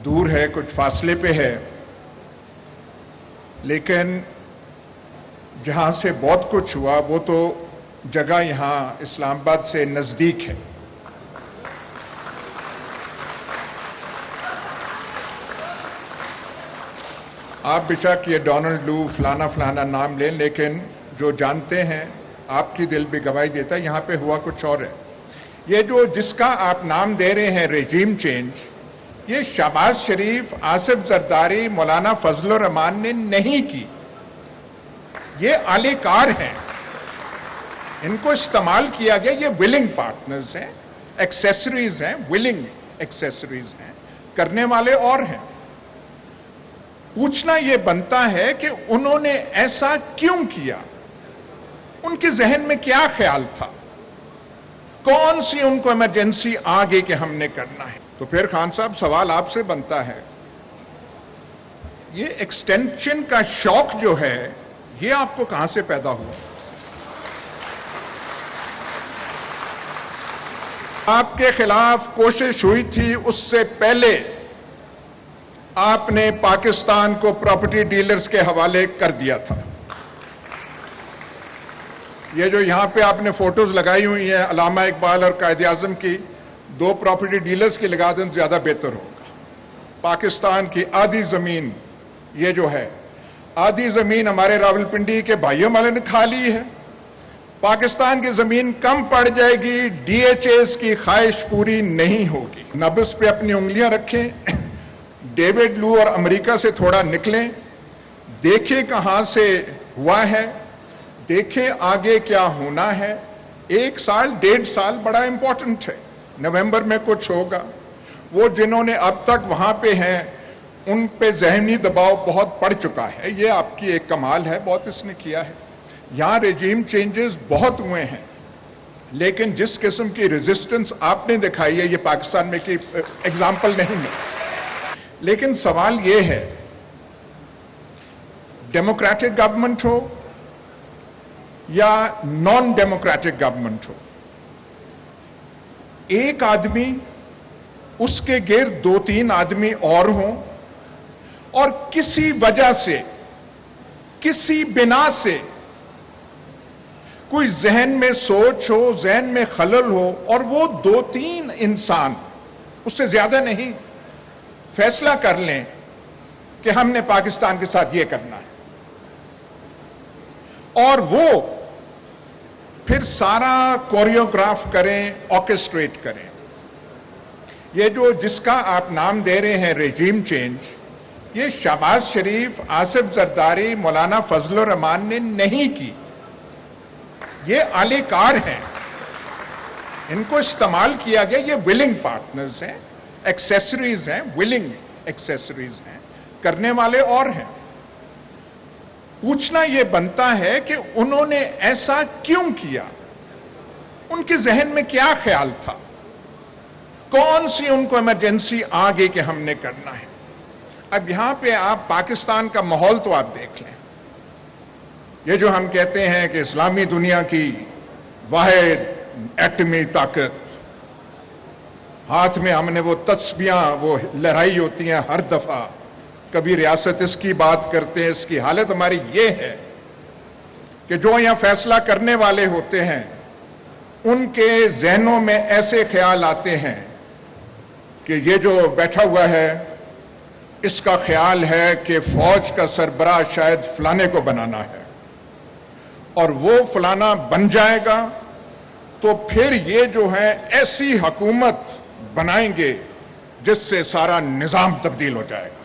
دور ہے, کچھ فاصلے پہ ہے, لیکن جہاں سے بہت کچھ ہوا وہ تو جگہ یہاں اسلام آباد سے نزدیک ہے. آپ بے شک یہ ڈونلڈ لو فلانا فلانا نام لیں, لیکن جو جانتے ہیں آپ کی دل بھی گواہی دیتا ہے یہاں پہ ہوا کچھ اور ہے. یہ جو جس کا آپ نام دے رہے ہیں ریجیم چینج, یہ شہباز شریف, آصف زرداری, مولانا فضل الرحمان نے نہیں کی. یہ اعلی کار ہیں, ان کو استعمال کیا گیا. یہ ولنگ پارٹنرز ہیں, ایکسیسریز ہیں, ولنگ ایکسیسریز ہیں, کرنے والے اور ہیں. پوچھنا یہ بنتا ہے کہ انہوں نے ایسا کیوں کیا, ان کے ذہن میں کیا خیال تھا, کون سی ان کو ایمرجنسی آ گئی کہ ہم نے کرنا ہے. تو پھر خان صاحب سوال آپ سے بنتا ہے, یہ ایکسٹینشن کا شوق جو ہے یہ آپ کو کہاں سے پیدا ہوا؟ آپ کے خلاف کوشش ہوئی تھی, اس سے پہلے آپ نے پاکستان کو پراپرٹی ڈیلرز کے حوالے کر دیا تھا. یہ جو یہاں پہ آپ نے فوٹوز لگائی ہوئی ہیں علامہ اقبال اور قائد اعظم کی, 2 پراپرٹی ڈیلرز کی لگا دیں زیادہ بہتر ہوگا. پاکستان کی آدھی زمین, یہ جو ہے آدھی زمین ہمارے راولپنڈی کے بھائیوں والے نے کھا لی ہے. پاکستان کی زمین کم پڑ جائے گی, ڈی ایچ ایز کی خواہش پوری نہیں ہوگی. نبض پہ اپنی انگلیاں رکھیں, ڈیوڈ لو اور امریکہ سے تھوڑا نکلیں, دیکھیں کہاں سے ہوا ہے, دیکھیں آگے کیا ہونا ہے. 1 سال 1.5 سال بڑا امپورٹنٹ ہے. نومبر میں کچھ ہوگا. وہ جنہوں نے اب تک وہاں پہ ہیں ان پہ ذہنی دباؤ بہت پڑ چکا ہے. یہ آپ کی ایک کمال ہے, بہت اس نے کیا ہے. یہاں ریجیم چینجز بہت ہوئے ہیں, لیکن جس قسم کی ریزسٹنس آپ نے دکھائی ہے یہ پاکستان میں کی ایگزامپل نہیں ہے. لیکن سوال یہ ہے, ڈیموکریٹک گورنمنٹ ہو یا نان ڈیموکریٹک گورنمنٹ ہو, ایک آدمی, اس کے گرد 2-3 آدمی اور ہوں, اور کسی وجہ سے, کسی بنا سے کوئی ذہن میں سوچ ہو, ذہن میں خلل ہو, اور وہ 2-3 انسان, اس سے زیادہ نہیں, فیصلہ کر لیں کہ ہم نے پاکستان کے ساتھ یہ کرنا ہے, اور وہ پھر سارا کوریوگراف کریں, آرکسٹریٹ کریں. یہ جو جس کا آپ نام دے رہے ہیں ریجیم چینج, یہ شہباز شریف, آصف زرداری, مولانا فضل الرحمان نے نہیں کی. یہ اعلی کار ہیں, ان کو استعمال کیا گیا. یہ ولنگ پارٹنرز ہیں, ایکسیسریز ہیں, ولنگ ایکسیسریز ہیں, کرنے والے اور ہیں. پوچھنا یہ بنتا ہے کہ انہوں نے ایسا کیوں کیا, ان کے ذہن میں کیا خیال تھا, کون سی ان کو ایمرجنسی آ گئی کہ ہم نے کرنا ہے. اب یہاں پہ آپ پاکستان کا ماحول تو آپ دیکھ لیں. یہ جو ہم کہتے ہیں کہ اسلامی دنیا کی واحد ایٹمی طاقت, ہاتھ میں ہم نے وہ تسبیاں وہ لہرائی ہوتی ہیں ہر دفعہ, کبھی ریاست اس کی بات کرتے ہیں. اس کی حالت ہماری یہ ہے کہ جو یہاں فیصلہ کرنے والے ہوتے ہیں ان کے ذہنوں میں ایسے خیال آتے ہیں کہ یہ جو بیٹھا ہوا ہے اس کا خیال ہے کہ فوج کا سربراہ شاید فلانے کو بنانا ہے, اور وہ فلانا بن جائے گا تو پھر یہ جو ہے ایسی حکومت بنائیں گے جس سے سارا نظام تبدیل ہو جائے گا.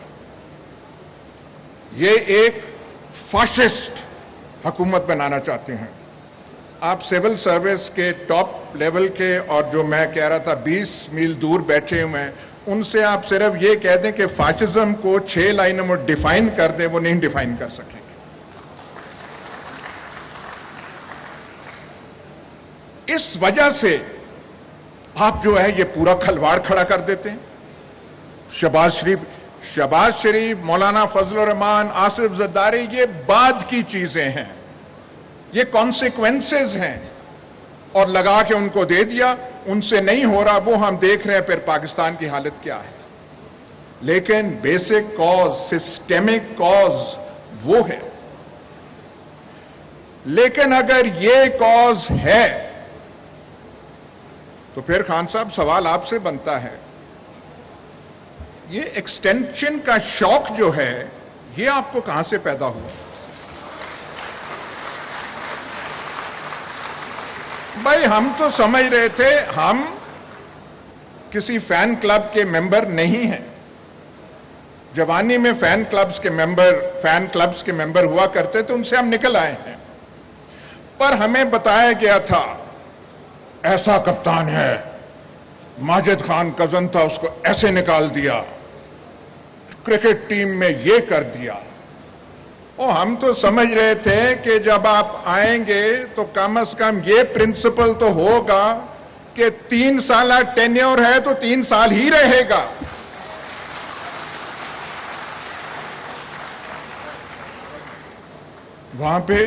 یہ ایک فاشسٹ حکومت بنانا چاہتے ہیں. آپ سول سروس کے ٹاپ لیول کے, اور جو میں کہہ رہا تھا 20 میل دور بیٹھے ہوئے ہیں, ان سے آپ صرف یہ کہہ دیں کہ فاشزم کو 6 لائنوں میں ڈیفائن کر دیں, وہ نہیں ڈیفائن کر سکیں گے. اس وجہ سے آپ جو ہے یہ پورا کھلواڑ کھڑا کر دیتے ہیں. شہباز شریف, مولانا فضل الرحمان, آصف زرداری, یہ بعد کی چیزیں ہیں, یہ کانسیکوینسز ہیں, اور لگا کے ان کو دے دیا. ان سے نہیں ہو رہا, وہ ہم دیکھ رہے ہیں پھر پاکستان کی حالت کیا ہے. لیکن بیسک کاز، سسٹمک کاز وہ ہے. لیکن اگر یہ کاز ہے تو پھر خان صاحب سوال آپ سے بنتا ہے، یہ ایکسٹینشن کا شوق جو ہے یہ آپ کو کہاں سے پیدا ہوا؟ بھائی ہم تو سمجھ رہے تھے ہم کسی فین کلب کے ممبر نہیں ہیں. جوانی میں فین کلبز کے ممبر ہوا کرتے تھے، ان سے ہم نکل آئے ہیں. پر ہمیں بتایا گیا تھا ایسا کپتان ہے، ماجد خان کزن تھا، اس کو ایسے نکال دیا، کرکٹ ٹیم میں یہ کر دیا. ہم تو سمجھ رہے تھے کہ جب آپ آئیں گے تو کم از کم یہ پرنسپل تو ہوگا کہ 3 سالہ ٹینیور ہے تو 3 سال ہی رہے گا. وہاں پہ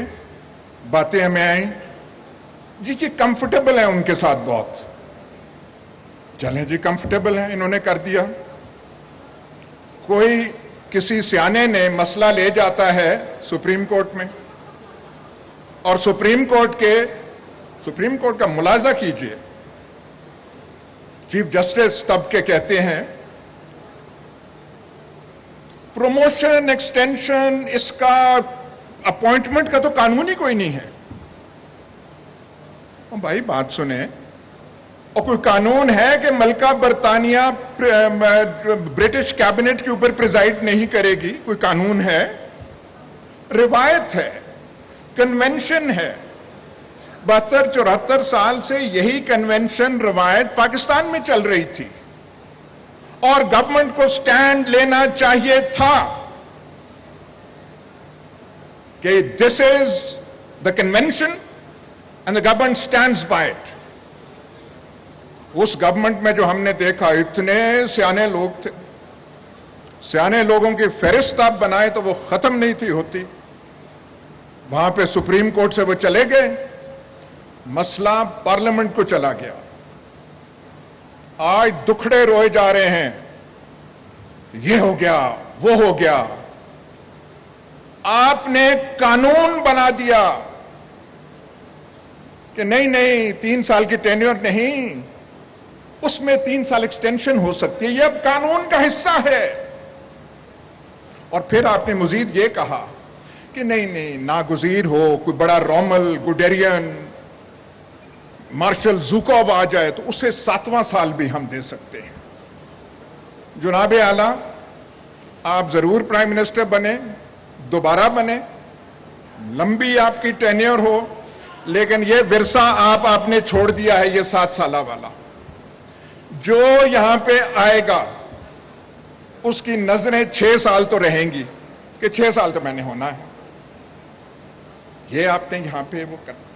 باتیں ہمیں آئیں جی کمفرٹیبل ہیں ان کے ساتھ بہت. چلیں جی کمفرٹیبل ہیں، انہوں نے کر دیا. کوئی کسی سیانے نے مسئلہ لے جاتا ہے سپریم کورٹ میں، اور سپریم کورٹ کا ملاحظہ کیجئے. چیف جسٹس تب کے کہتے ہیں پروموشن ایکسٹینشن اس کا اپوائنٹمنٹ کا تو قانون ہی کوئی نہیں ہے. بھائی بات سنیں، اور کوئی قانون ہے کہ ملکہ برطانیہ برٹش کیبنٹ کے اوپر پریزائڈ نہیں کرے گی؟ کوئی قانون ہے؟ روایت ہے، کنونشن ہے. 72-74 سال سے یہی کنونشن روایت پاکستان میں چل رہی تھی، اور گورنمنٹ کو سٹینڈ لینا چاہیے تھا کہ this is the convention and the government stands by it. اس گورنمنٹ میں جو ہم نے دیکھا اتنے سیانے لوگ تھے، سیانے لوگوں کی فہرست آپ بنائے تو وہ ختم نہیں تھی ہوتی. وہاں پہ سپریم کورٹ سے وہ چلے گئے، مسئلہ پارلیمنٹ کو چلا گیا. آج دکھڑے روئے جا رہے ہیں، یہ ہو گیا وہ ہو گیا. آپ نے قانون بنا دیا کہ نہیں 3 سال کی ٹینیور نہیں، اس میں 3 سال ایکسٹینشن ہو سکتی ہے، یہ اب قانون کا حصہ ہے. اور پھر آپ نے مزید یہ کہا کہ نہیں ناگزیر ہو کوئی بڑا رومل، گوڈیرین، مارشل زوکوو آ جائے تو اسے 7واں سال بھی ہم دے سکتے ہیں. جناب اعلیٰ، آپ ضرور پرائم منسٹر بنے، دوبارہ بنے، لمبی آپ کی ٹینیور ہو، لیکن یہ ورثہ آپ نے چھوڑ دیا ہے، یہ 7 سالہ والا. جو یہاں پہ آئے گا اس کی نظریں 6 سال تو رہیں گی کہ 6 سال تو میں نے ہونا ہے. یہ آپ نے یہاں پہ وہ کرنا.